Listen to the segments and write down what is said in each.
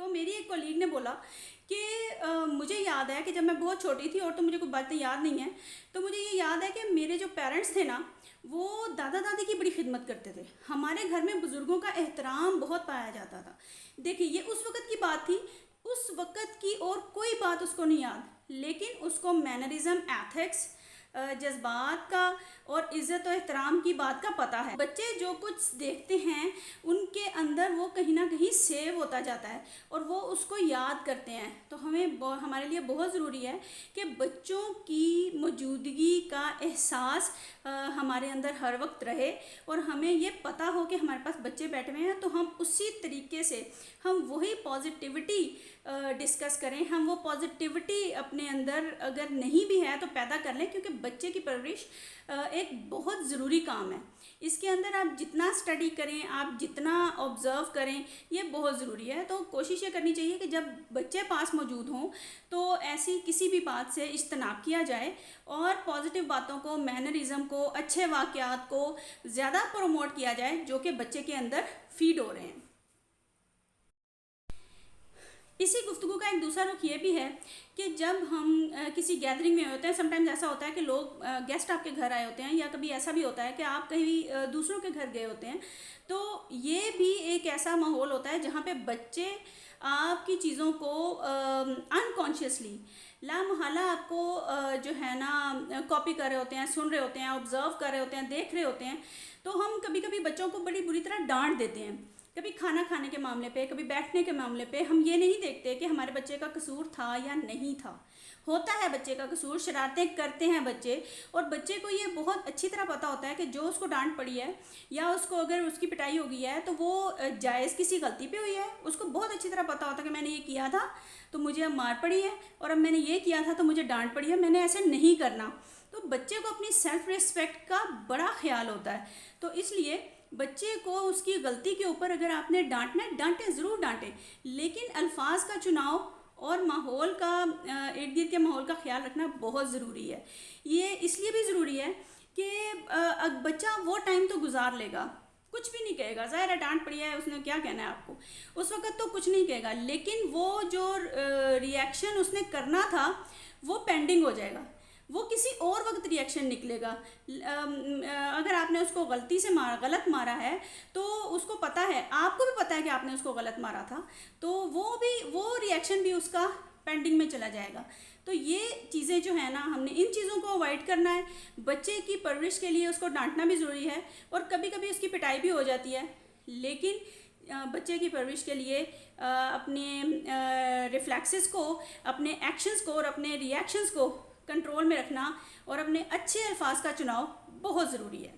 تو میری ایک کولیگ نے بولا کہ مجھے یاد ہے کہ جب میں بہت چھوٹی تھی اور تو مجھے کوئی باتیں یاد نہیں ہیں، تو مجھے یہ یاد ہے کہ میرے جو پیرنٹس تھے نا وہ دادا دادی کی بڑی خدمت کرتے تھے. ہمارے گھر میں بزرگوں کا احترام بہت پایا جاتا تھا. دیکھیے یہ اس وقت کی بات تھی، اس وقت کی اور کوئی بات اس کو نہیں یاد، لیکن اس کو مینرزم، ایتھکس، جذبات کا اور عزت و احترام کی بات کا پتہ ہے. بچے جو کچھ دیکھتے ہیں ان کے اندر وہ کہیں نہ کہیں سیو ہوتا جاتا ہے اور وہ اس کو یاد کرتے ہیں. تو ہمارے لیے بہت ضروری ہے کہ بچوں کی موجودگی کا احساس ہمارے اندر ہر وقت رہے اور ہمیں یہ پتہ ہو کہ ہمارے پاس بچے بیٹھے ہوئے ہیں، تو ہم اسی طریقے سے ہم وہی پازیٹیوٹی ڈسکس کریں، ہم وہ پازیٹیوٹی اپنے اندر اگر نہیں بھی ہے تو پیدا کر لیں، کیونکہ بچے کی پرورش ایک بہت ضروری کام ہے. اس کے اندر آپ جتنا اسٹڈی کریں، آپ جتنا آبزرو کریں، یہ بہت ضروری ہے. تو کوشش یہ کرنی چاہیے کہ جب بچے پاس موجود ہوں تو ایسی کسی بھی بات سے اجتناب کیا جائے اور پازیٹیو باتوں کو، مینرزم کو، اچھے واقعات کو زیادہ پروموٹ کیا جائے جو کہ بچے کے اندر فیڈ ہو رہے ہیں. اسی گفتگو کا ایک دوسرا رخ یہ بھی ہے کہ جب ہم کسی گیدرنگ میں ہوتے ہیں، سم ٹائمز ایسا ہوتا ہے کہ لوگ گیسٹ آپ کے گھر آئے ہوتے ہیں، یا کبھی ایسا بھی ہوتا ہے کہ آپ کہیں دوسروں کے گھر گئے ہوتے ہیں، تو یہ بھی ایک ایسا ماحول ہوتا ہے جہاں پہ بچے آپ کی چیزوں کو انکانشیسلی لا محالہ آپ کو جو ہے نا کاپی کر رہے ہوتے ہیں، سن رہے ہوتے ہیں، آبزرو کر رہے ہوتے ہیں، دیکھ رہے ہوتے ہیں. تو ہم کبھی کبھی بچوں کو بڑی بری طرح ڈانٹ دیتے ہیں، کبھی کھانا کھانے کے معاملے پہ، کبھی بیٹھنے کے معاملے پہ. ہم یہ نہیں دیکھتے کہ ہمارے بچے کا قصور تھا یا نہیں تھا. ہوتا ہے بچے کا قصور، شرارتیں کرتے ہیں بچے، اور بچے کو یہ بہت اچھی طرح پتہ ہوتا ہے کہ جو اس کو ڈانٹ پڑی ہے یا اس کو اگر اس کی پٹائی ہو گئی ہے تو وہ جائز کسی غلطی پہ ہوئی ہے. اس کو بہت اچھی طرح پتہ ہوتا ہے کہ میں نے یہ کیا تھا تو مجھے اب مار پڑی ہے، اور اب میں نے یہ کیا تھا تو مجھے ڈانٹ پڑی ہے، میں نے ایسے نہیں کرنا. تو بچے کو اپنی سیلف ریسپیکٹ کا بڑا خیال ہوتا ہے. تو اس لیے بچے کو اس کی غلطی کے اوپر اگر آپ نے ڈانٹنا ہے، ڈانٹیں، ضرور ڈانٹیں، لیکن الفاظ کا چناؤ اور ماحول کا، ارد گرد کے ماحول کا خیال رکھنا بہت ضروری ہے. یہ اس لیے بھی ضروری ہے کہ بچہ وہ ٹائم تو گزار لے گا، کچھ بھی نہیں کہے گا. ظاہر ہے ڈانٹ پڑی ہے، اس نے کیا کہنا ہے آپ کو، اس وقت تو کچھ نہیں کہے گا، لیکن وہ جو ری ایکشن اس نے کرنا تھا وہ پینڈنگ ہو جائے گا، وہ کسی اور وقت ری ایکشن نکلے گا. اگر آپ نے اس کو غلطی سے غلط مارا ہے تو اس کو پتہ ہے، آپ کو بھی پتہ ہے کہ آپ نے اس کو غلط مارا تھا، تو وہ ری ایکشن بھی اس کا پینڈنگ میں چلا جائے گا. تو یہ چیزیں جو ہیں نا، ہم نے ان چیزوں کو اوائڈ کرنا ہے. بچے کی پرورش کے لیے اس کو ڈانٹنا بھی ضروری ہے، اور کبھی کبھی اس کی پٹائی بھی ہو جاتی ہے، لیکن بچے کی پرورش کے لیے اپنے ریفلیکسز کو، اپنے ایکشنز کو اور اپنے ری ایکشنز کو کنٹرول میں رکھنا اور اپنے اچھے الفاظ کا چناؤ بہت ضروری ہے.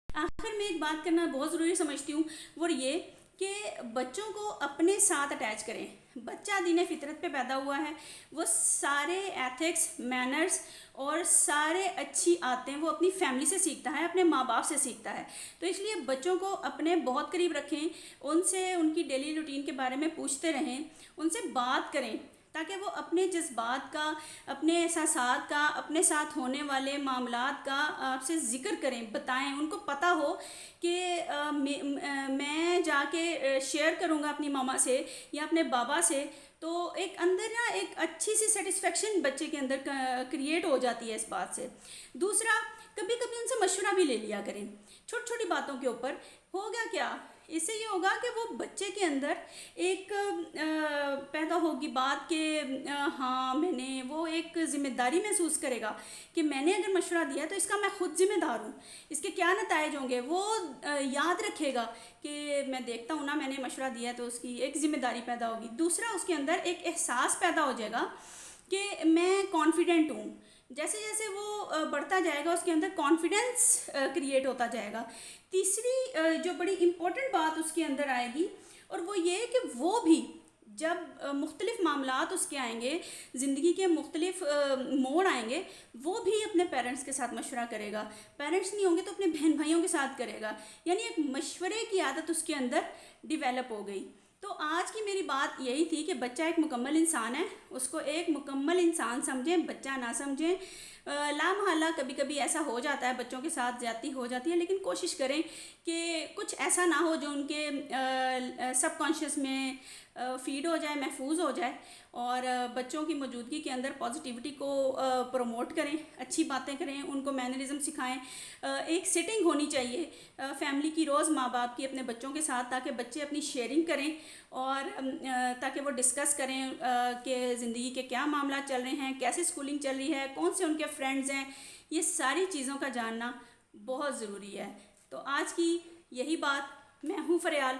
آخر میں ایک بات کرنا بہت ضروری سمجھتی ہوں، وہ یہ کہ بچوں کو اپنے ساتھ اٹیچ کریں. بچہ دین فطرت پہ پیدا ہوا ہے، وہ سارے ایتھکس، مینرز اور سارے اچھی عادتیں وہ اپنی فیملی سے سیکھتا ہے، اپنے ماں باپ سے سیکھتا ہے. تو اس لیے بچوں کو اپنے بہت قریب رکھیں، ان سے ان کی ڈیلی روٹین کے بارے میں پوچھتے رہیں، ان سے بات کریں، تاکہ وہ اپنے جذبات کا، اپنے احساسات کا، اپنے ساتھ ہونے والے معاملات کا آپ سے ذکر کریں، بتائیں. ان کو پتہ ہو کہ میں جا کے شیئر کروں گا اپنی ماما سے یا اپنے بابا سے، تو ایک اندر نا ایک اچھی سی سیٹسفیکشن بچے کے اندر کریٹ ہو جاتی ہے اس بات سے. دوسرا، کبھی کبھی ان سے مشورہ بھی لے لیا کریں چھوٹی چھوٹی باتوں کے اوپر. ہوگا کیا، اس سے یہ ہوگا کہ وہ بچے کے اندر ایک پیدا ہوگی بات کہ ہاں میں نے، وہ ایک ذمہ داری محسوس کرے گا کہ میں نے اگر مشورہ دیا تو اس کا میں خود ذمہ دار ہوں، اس کے کیا نتائج ہوں گے وہ یاد رکھے گا کہ میں دیکھتا ہوں نا میں نے مشورہ دیا تو اس کی ایک ذمہ داری پیدا ہوگی. دوسرا، اس کے اندر ایک احساس پیدا ہو جائے گا کہ میں کانفیڈنٹ ہوں. جیسے جیسے وہ بڑھتا جائے گا اس کے اندر کانفیڈنس کریٹ ہوتا جائے گا. تیسری جو بڑی امپورٹنٹ بات اس کے اندر آئے گی، اور وہ یہ کہ وہ بھی جب مختلف معاملات اس کے آئیں گے، زندگی کے مختلف موڑ آئیں گے، وہ بھی اپنے پیرنٹس کے ساتھ مشورہ کرے گا. پیرنٹس نہیں ہوں گے تو اپنے بہن بھائیوں کے ساتھ کرے گا، یعنی ایک مشورے کی عادت اس کے اندر ڈیویلپ ہو گئی. تو آج کی میری بات یہی تھی کہ بچہ ایک مکمل انسان ہے، اس کو ایک مکمل انسان سمجھیں، بچہ نہ سمجھیں. لا محالہ کبھی کبھی ایسا ہو جاتا ہے، بچوں کے ساتھ زیادتی ہو جاتی ہے، لیکن کوشش کریں کہ کچھ ایسا نہ ہو جو ان کے سب کانشیس میں فیڈ ہو جائے، محفوظ ہو جائے، اور بچوں کی موجودگی کے اندر پازیٹیوٹی کو پروموٹ کریں، اچھی باتیں کریں، ان کو مینرزم سکھائیں۔ ایک سٹنگ ہونی چاہیے فیملی کی روز ماں باپ کی اپنے بچوں کے ساتھ، تاکہ بچے اپنی شیئرنگ کریں اور تاکہ وہ ڈسکس کریں کہ زندگی کے کیا معاملات چل رہے ہیں، کیسے اسکولنگ چل رہی ہے، کون سے ان کے فرینڈز ہیں، یہ ساری چیزوں کا جاننا بہت ضروری ہے۔ تو آج کی یہی بات، میں ہوں فریال،